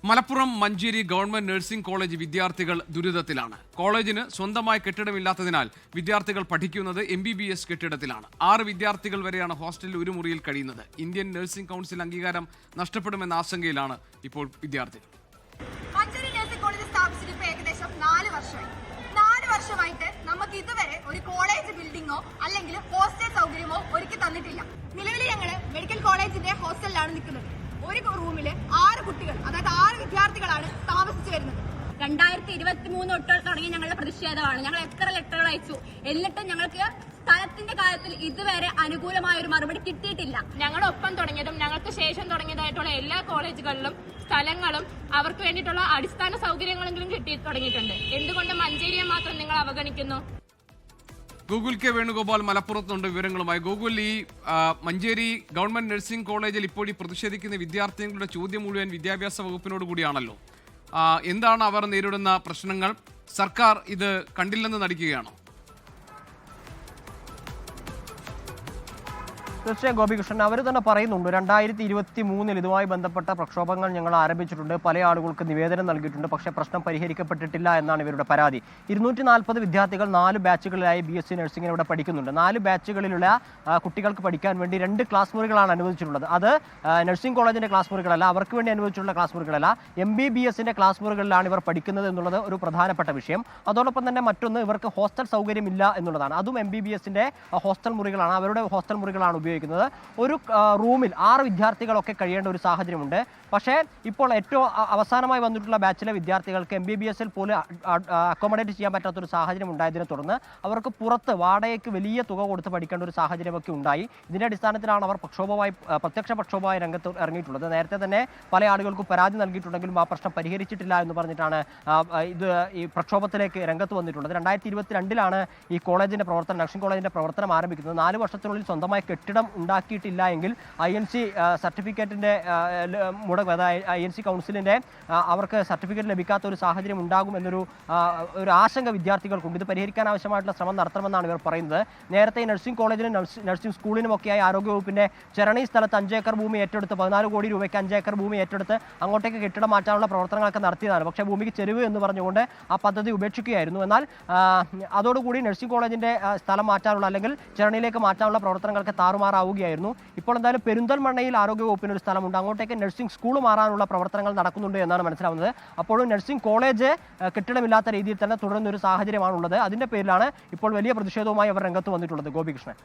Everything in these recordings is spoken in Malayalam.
Malappuram Manjeri government nursing college വിദ്യാർത്ഥികൾ ദുരിതത്തിലാണ്. കോളേജിന് സ്വന്തമായി കെട്ടിടമില്ലാത്തതിനാൽ വിദ്യാർത്ഥികൾ പഠിക്കുന്നത് MBBS കെട്ടിടത്തിലാണ്. 6 വിദ്യാർത്ഥികൾ വരെയാണ് ഹോസ്റ്റലിൽ ഒരു മുറിയിൽ കഴിയുന്നത്. ഇന്ത്യൻ നഴ്സിംഗ് കൗൺസിൽ അംഗീകാരം നഷ്ടപ്പെടുമെന്ന ആശങ്കയിലാണ് ഇപ്പോൾ വിദ്യാർത്ഥികൾ. മഞ്ചേരി നഴ്സിംഗ് കോളേജ് സ്ഥാപിച്ചിട്ട് ഏകദേശം 4 വർഷമായി. 4 വർഷമായിട്ട് നമുക്ക് ഇതുവരെ ഒരു കോളേജ് ബിൽഡിങ്ങോ അല്ലെങ്കിൽ ഹോസ്റ്റൽ സൗകര്യമോ ഒരുക്കി തന്നിട്ടില്ല. നിലവിൽ ഞങ്ങൾ മെഡിക്കൽ കോളേജിന്റെ ഹോസ്റ്റലിലാണ് നിൽക്കുന്നത്. ഒരു റൂമില് 6 കുട്ടികൾ, അതായത് 6 വിദ്യാർത്ഥികളാണ് താമസിച്ചു വരുന്നത്. 2023 തൊട്ട് തുടങ്ങി ഞങ്ങളുടെ പ്രതിഷേധമാണ്. ഞങ്ങൾ എത്ര ലെറ്ററുകൾ അയച്ചു, എന്നിട്ടും ഞങ്ങൾക്ക് സ്ഥലത്തിന്റെ കാര്യത്തിൽ ഇതുവരെ അനുകൂലമായ ഒരു മറുപടി കിട്ടിയിട്ടില്ല. ഞങ്ങളൊപ്പം തുടങ്ങിയതും ഞങ്ങൾക്ക് ശേഷം തുടങ്ങിയതായിട്ടുള്ള എല്ലാ കോളേജുകളിലും സ്ഥലങ്ങളും അവർക്ക് വേണ്ടിയിട്ടുള്ള അടിസ്ഥാന സൗകര്യങ്ങളെങ്കിലും കിട്ടി തുടങ്ങിയിട്ടുണ്ട്. എന്തുകൊണ്ട് മഞ്ചേരിയെ മാത്രം നിങ്ങൾ അവഗണിക്കുന്നു? ഗൂഗിൾ കെ വേണുഗോപാൽ മലപ്പുറത്തുണ്ട് വിവരങ്ങളുമായി. ഗൂഗിൾ, ഈ മഞ്ചേരി ഗവൺമെന്റ് നഴ്സിംഗ് കോളേജിൽ ഇപ്പോൾ ഈ പ്രതിഷേധിക്കുന്ന വിദ്യാർത്ഥികളുടെ ചോദ്യം മുഴുവൻ വിദ്യാഭ്യാസ വകുപ്പിനോട് കൂടിയാണല്ലോ. എന്താണ് അവർ നേരിടുന്ന പ്രശ്നങ്ങൾ? സർക്കാർ ഇത് കണ്ടില്ലെന്ന് നടിക്കുകയാണോ? തീർച്ചയായും ഗോപികൃഷ്ണൻ, അവർ തന്നെ പറയുന്നുണ്ട് 2023 ഇതുമായി ബന്ധപ്പെട്ട പ്രക്ഷോഭങ്ങൾ ഞങ്ങൾ ആരംഭിച്ചിട്ടുണ്ട്, പല ആളുകൾക്ക് നിവേദനം നൽകിയിട്ടുണ്ട്, പക്ഷേ പ്രശ്നം പരിഹരിക്കപ്പെട്ടിട്ടില്ല എന്നാണ് ഇവരുടെ പരാതി. 240 വിദ്യാർത്ഥികൾ 4 ബാച്ചുകളിലായി BSc നഴ്സിംഗിന് ഇവിടെ പഠിക്കുന്നുണ്ട്. 4 ബാച്ചുകളിലുള്ള കുട്ടികൾക്ക് പഠിക്കാൻ വേണ്ടി 2 ക്ലാസ് മുറികളാണ് അനുവദിച്ചിട്ടുള്ളത്. അത് നഴ്സിംഗ് കോളേജിന്റെ ക്ലാസ് മുറികളല്ല, അവർക്ക് വേണ്ടി അനുവദിച്ചിട്ടുള്ള ക്ലാസ് മുറികളല്ല, MBBSന്റെ ക്ലാസ് മുറികളിലാണ് ഇവർ പഠിക്കുന്നത് എന്നുള്ളത് ഒരു പ്രധാനപ്പെട്ട വിഷയം. അതോടൊപ്പം തന്നെ മറ്റൊന്ന്, ഇവർക്ക് ഹോസ്റ്റൽ സൗകര്യമില്ല എന്നുള്ളതാണ്. അതും MBBSന്റെ ഹോസ്റ്റൽ മുറികളാണ്, അവരുടെ ഹോസ്റ്റൽ മുറികളാണ് ഉപയോഗിക്കുന്നത്. ഒരു റൂമിൽ 6 വിദ്യാർത്ഥികളൊക്കെ കഴിയേണ്ട ഒരു സാഹചര്യമുണ്ട്. പക്ഷേ ഇപ്പോൾ ഏറ്റവും അവസാനമായി വന്നിട്ടുള്ള ബാച്ചിലെ വിദ്യാർത്ഥികൾക്ക് MBBSൽ പോലും അക്കോമഡേറ്റ് ചെയ്യാൻ പറ്റാത്തൊരു സാഹചര്യം ഉണ്ടായതിനെ തുടർന്ന് അവർക്ക് പുറത്ത് വാടകയ്ക്ക് വലിയ തുക കൊടുത്ത് പഠിക്കേണ്ട ഒരു സാഹചര്യമൊക്കെ ഉണ്ടായി. ഇതിന്റെ അടിസ്ഥാനത്തിലാണ് അവർ പ്രത്യക്ഷ പ്രക്ഷോഭമായി രംഗത്ത് ഇറങ്ങിയിട്ടുള്ളത്. നേരത്തെ തന്നെ പല ആളുകൾക്കും പരാതി നൽകിയിട്ടുണ്ടെങ്കിലും ആ പ്രശ്നം പരിഹരിച്ചിട്ടില്ല എന്ന് പറഞ്ഞിട്ടാണ് ഈ പ്രക്ഷോഭത്തിലേക്ക് രംഗത്ത് വന്നിട്ടുള്ളത്. 2022 ഈ കോളേജിന്റെ പ്രവർത്തനം, നഴ്സിംഗ് കോളേജിന്റെ പ്രവർത്തനം ആരംഭിക്കുന്നത്. 4 വർഷത്തിനുള്ളിൽ സ്വന്തമായി കെട്ടിടം ഉണ്ടാക്കിയിട്ടില്ല എങ്കിൽ INC സർട്ടിഫിക്കറ്റിന്റെ INC കൗൺസിലിന്റെ അവർക്ക് സർട്ടിഫിക്കറ്റ് ലഭിക്കാത്ത ഒരു സാഹചര്യം ഉണ്ടാകും എന്നൊരു ആശങ്ക വിദ്യാർത്ഥികൾക്കുണ്ട്. ഇത് പരിഹരിക്കാൻ ആവശ്യമായിട്ടുള്ള ശ്രമം നടത്തണമെന്നാണ് ഇവർ പറയുന്നത്. നേരത്തെ നഴ്സിംഗ് കോളേജിനും നഴ്സിംഗ് സ്കൂളിനുമൊക്കെയായി ആരോഗ്യവകുപ്പിന്റെ ചെറണി സ്ഥലത്ത് 5 ഏക്കർ ഭൂമി ഏറ്റെടുത്ത് 14 കോടി രൂപയ്ക്ക് 5 ഏക്കർ ഭൂമി ഏറ്റെടുത്ത് അങ്ങോട്ടേക്ക് കെട്ടിടം മാറ്റാനുള്ള പ്രവർത്തനങ്ങളൊക്കെ നടത്തിയതാണ്. പക്ഷേ ഭൂമിക്ക് ചെരുവ് എന്ന് പറഞ്ഞുകൊണ്ട് ആ പദ്ധതി ഉപേക്ഷിക്കുകയായിരുന്നു. എന്നാൽ അതോടുകൂടി നഴ്സിംഗ് കോളേജിന്റെ സ്ഥലം മാറ്റാനുള്ള, അല്ലെങ്കിൽ ചെറണിയിലേക്ക് മാറ്റാനുള്ള പ്രവർത്തനങ്ങൾക്ക് താറുമാറാവുകയായിരുന്നു. ഇപ്പോൾ എന്തായാലും പെരിന്തൽമണ്ണയിൽ ആരോഗ്യവകുപ്പിന് ഒരു സ്ഥലമുണ്ട്, അങ്ങോട്ടേക്ക് നഴ്സിംഗ് സ്കൂൾ മാറാനുള്ള പ്രവർത്തനങ്ങൾ നടക്കുന്നുണ്ട് എന്നാണ് മനസ്സിലാവുന്നത്. അപ്പോഴും നഴ്സിംഗ് കോളേജ് കെട്ടിടമില്ലാത്ത രീതിയിൽ തന്നെ തുടരുന്ന ഒരു സാഹചര്യമാണുള്ളത്. അതിന്റെ പേരിലാണ് ഇപ്പോൾ വലിയ പ്രതിഷേധവുമായി അവർ രംഗത്ത് വന്നിട്ടുള്ളത്. ഗോപികൃഷ്ണൻ,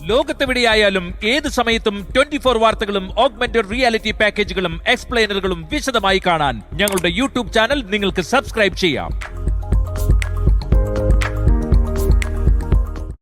ലോകത്തെവിടെയായാലും ഏത് സമയത്തും 24 വാർത്തകളും ഓഗ്മെന്റഡ് റിയാലിറ്റി പാക്കേജുകളും എക്സ്പ്ലെയിനറുകളും വിശദമായി കാണാൻ ഞങ്ങളുടെ YouTube ചാനൽ നിങ്ങൾക്ക് സബ്സ്ക്രൈബ് ചെയ്യാം.